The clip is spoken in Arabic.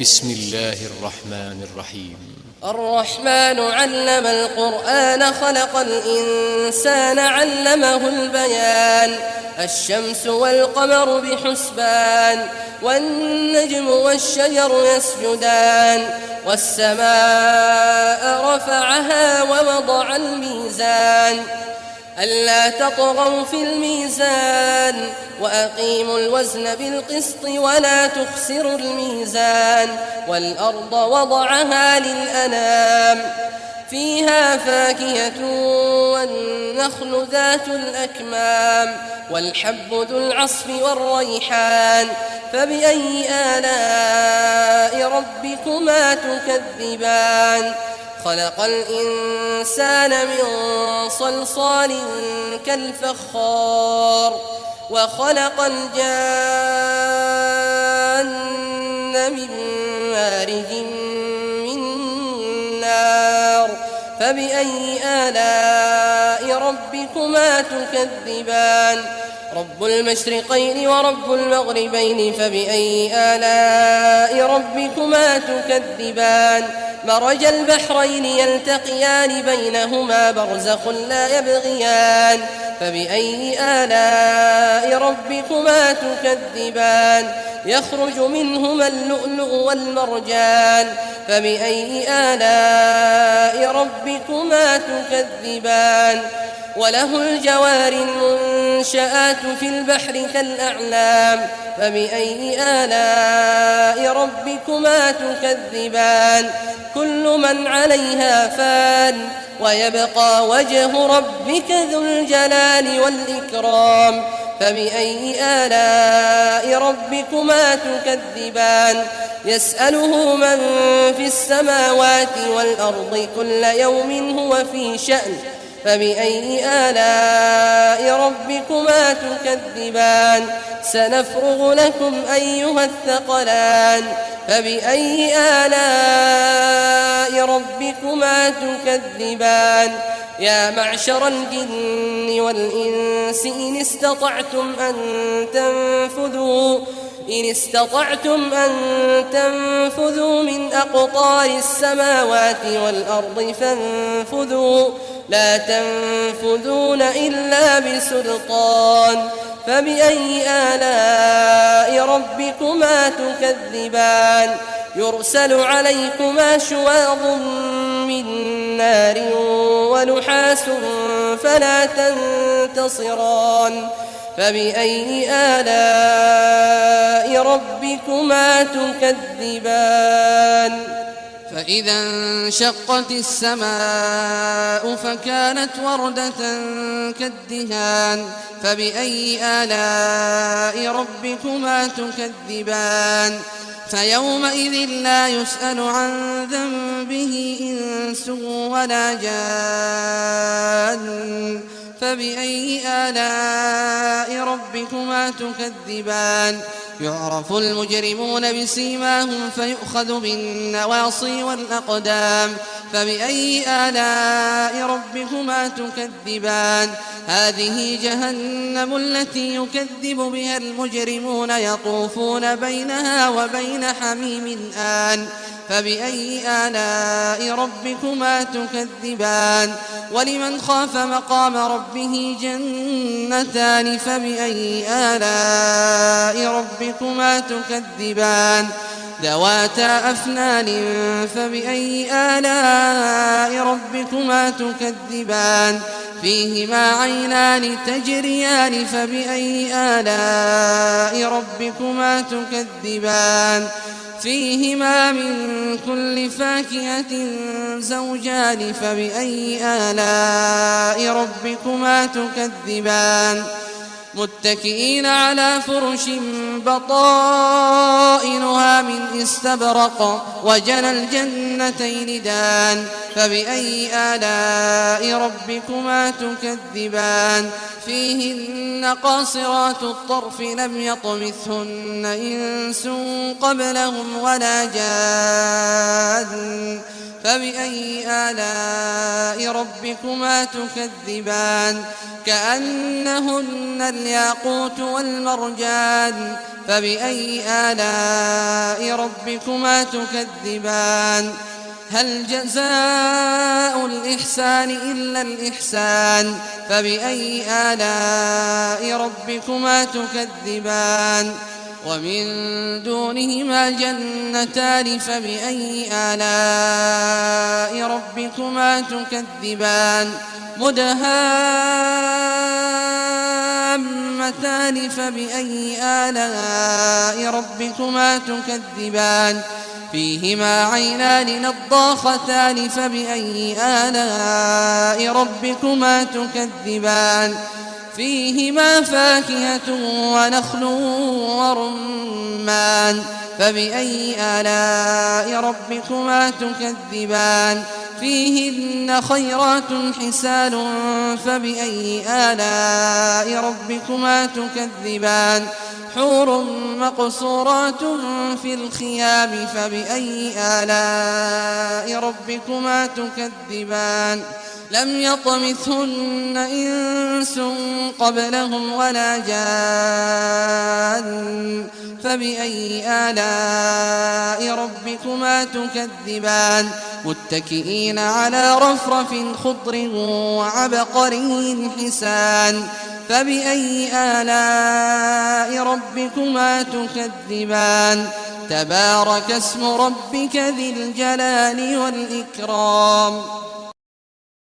بسم الله الرحمن الرحيم. الرحمن علم القرآن خلق الإنسان علمه البيان. الشمس والقمر بحسبان والنجم والشجر يسجدان والسماء رفعها ووضع الميزان ألا تطغوا في الميزان وأقيموا الوزن بالقسط ولا تخسروا الميزان والأرض وضعها للأنام فيها فاكهة والنخل ذات الأكمام والحب ذو العصف والريحان فبأي آلاء ربكما تكذبان خلق الإنسان من صلصال كالفخار وخلق الجان من مارج من نار فبأي آلاء ربكما تكذبان رب المشرقين ورب المغربين فبأي آلاء ربكما تكذبان مرج البحرين يلتقيان بينهما برزخ لا يبغيان فبأي آلاء ربكما تكذبان يخرج منهما اللؤلؤ والمرجان فبأي آلاء ربكما تكذبان وله الجوار المنشآت في البحر كالأعلام فبأي آلاء ربكما تكذبان كل من عليها فان ويبقى وجه ربك ذو الجلال والإكرام فبأي آلاء ربكما تكذبان يسأله من في السماوات والأرض كل يوم هو في شأن فبأي آلاء ربكما تكذبان سنفرغ لكم أيها الثقلان فبأي آلاء ربكما تكذبان يا معشر الجن والإنس إن استطعتم أن تنفذوا من أقطار السماوات والأرض فانفذوا لا تنفذون إلا بسلطان فبأي آلاء ربكما تكذبان يرسل عليكما شواظ من نار ونحاس فلا تنتصران فبأي آلاء ربكما تكذبان فإذا انشقت السماء فكانت وردة كالدهان فبأي آلاء ربكما تكذبان فيومئذ لا يسأل عن ذنبه إنس ولا جان فبأي آلاء ربكما تكذبان يعرف المجرمون بسيماهم فيؤخذ بالنواصي والأقدام فبأي آلاء ربكما تكذبان هذه جهنم التي يكذب بها المجرمون يطوفون بينها وبين حميم آن فبأي آلاء ربكما تكذبان ولمن خاف مقام ربه جنتان فبأي آلاء ربكما تكذبان ذواتا أفنان فبأي آلاء ربكما تكذبان فيهما عينان تجريان فبأي آلاء ربكما تكذبان فيهما من كل فاكهة زوجان فبأي آلاء ربكما تكذبان متكئين على فرش بطائنها من استبرق وجنى الجنتين دان فبأي آلاء ربكما تكذبان فيهن قاصرات الطرف لم يطمثهن إنس قبلهم ولا جان فبأي آلاء ربكما تكذبان كأنهن الياقوت والمرجان فبأي آلاء ربكما تكذبان هل جزاء الإحسان إلا الإحسان فبأي آلاء ربكما تكذبان ومن دونهما جنتان فبأي آلاء ربكما تكذبان مدهامتان فبأي آلاء ربكما تكذبان فيهما عينان نضاختان فبأي آلاء ربكما تكذبان فيهما فاكهة ونخل ورمان فبأي آلاء ربكما تكذبان فيهن خيرات حسان فبأي آلاء ربكما تكذبان حور مقصورات في الخيام فبأي آلاء ربكما تكذبان لم يطمثهن إنس قبلهم ولا جان فبأي آلاء ربكما تكذبان متكئين على رفرف خضر وعبقري حسان فبأي آلاء ربكما تكذبان تبارك اسم ربك ذي الجلال والإكرام